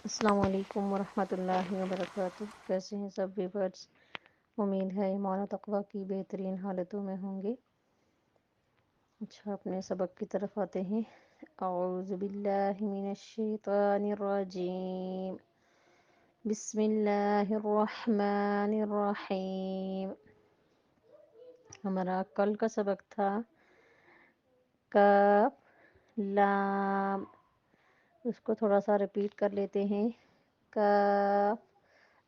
السلام علیکم ورحمۃ اللہ وبرکاتہ۔ کیسے ہیں سب ویورز؟ امید ہے ایمان و تقوی کی بہترین حالتوں میں ہوں گے۔ اچھا، اپنے سبق کی طرف آتے ہیں۔ اعوذ باللہ من الشیطان الرجیم، بسم اللہ الرحمن الرحیم۔ ہمارا کل کا سبق تھا کاف لام، اس کو تھوڑا سا ریپیٹ کر لیتے ہیں۔ کاف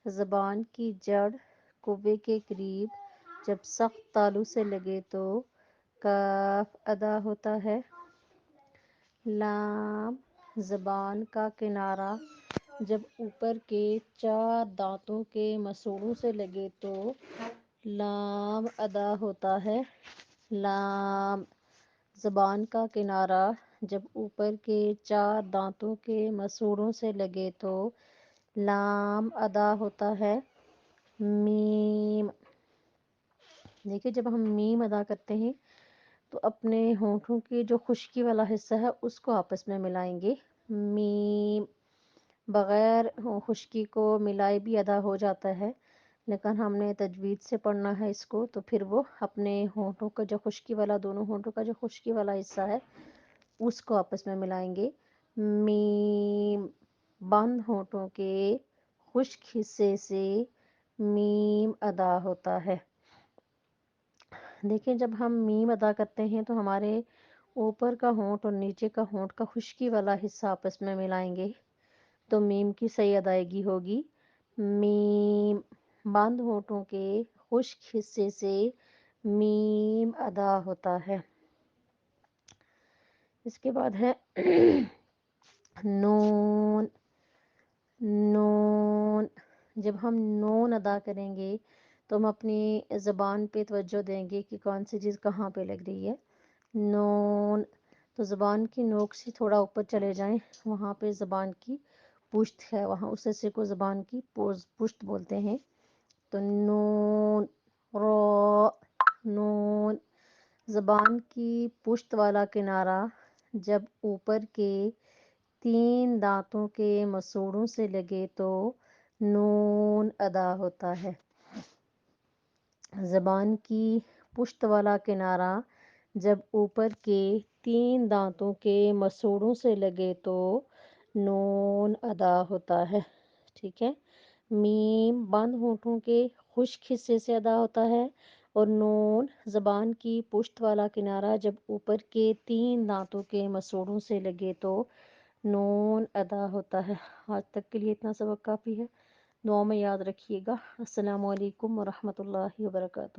زبان کی جڑ کوے کے قریب جب سخت تالو سے لگے تو کاف ادا ہوتا ہے۔ لام زبان کا کنارہ جب اوپر کے 4 دانتوں کے مسوڑوں سے لگے تو لام ادا ہوتا ہے۔ لام زبان کا کنارہ جب اوپر کے 4 دانتوں کے مسوڑوں سے لگے تو لام ادا ہوتا ہے۔ میم، دیکھیں جب ہم میم ادا کرتے ہیں تو اپنے ہونٹوں کے جو خشکی والا حصہ ہے اس کو آپس میں ملائیں گے۔ میم بغیر خشکی کو ملائے بھی ادا ہو جاتا ہے، لیکن ہم نے تجوید سے پڑھنا ہے اس کو، تو پھر وہ اپنے ہونٹوں کا جو خشکی والا، دونوں ہونٹوں کا جو خشکی والا حصہ ہے اس کو آپس میں ملائیں گے۔ میم بند ہونٹوں کے خشک حصے سے میم ادا ہوتا ہے۔ دیکھیں جب ہم میم ادا کرتے ہیں تو ہمارے اوپر کا ہونٹ اور نیچے کا ہونٹ کا خشکی والا حصہ آپس میں ملائیں گے تو میم کی صحیح ادائیگی ہوگی۔ میم بند ہونٹوں کے خشک حصے سے میم ادا ہوتا ہے۔ اس کے بعد ہے نون۔ نون جب ہم نون ادا کریں گے تو ہم اپنی زبان پہ توجہ دیں گے کہ کون سی چیز کہاں پہ لگ رہی ہے۔ نون تو زبان کی نوک سے تھوڑا اوپر چلے جائیں، وہاں پہ زبان کی پشت ہے، وہاں اس حصے کو زبان کی پشت بولتے ہیں۔ تو نون رو، نون زبان کی پشت والا کنارہ جب اوپر کے 3 دانتوں کے مسوڑوں سے لگے تو نون ادا ہوتا ہے۔ زبان کی پشت والا کنارہ جب اوپر کے 3 دانتوں کے مسوڑوں سے لگے تو نون ادا ہوتا ہے۔ ٹھیک ہے، میم بند ہونٹوں کے خشک حصے سے ادا ہوتا ہے، اور نون زبان کی پشت والا کنارہ جب اوپر کے 3 دانتوں کے مسوڑوں سے لگے تو نون ادا ہوتا ہے۔ آج تک کے لیے اتنا سبق کافی ہے، دعاؤں میں یاد رکھیے گا۔ السلام علیکم ورحمۃ اللہ وبرکاتہ۔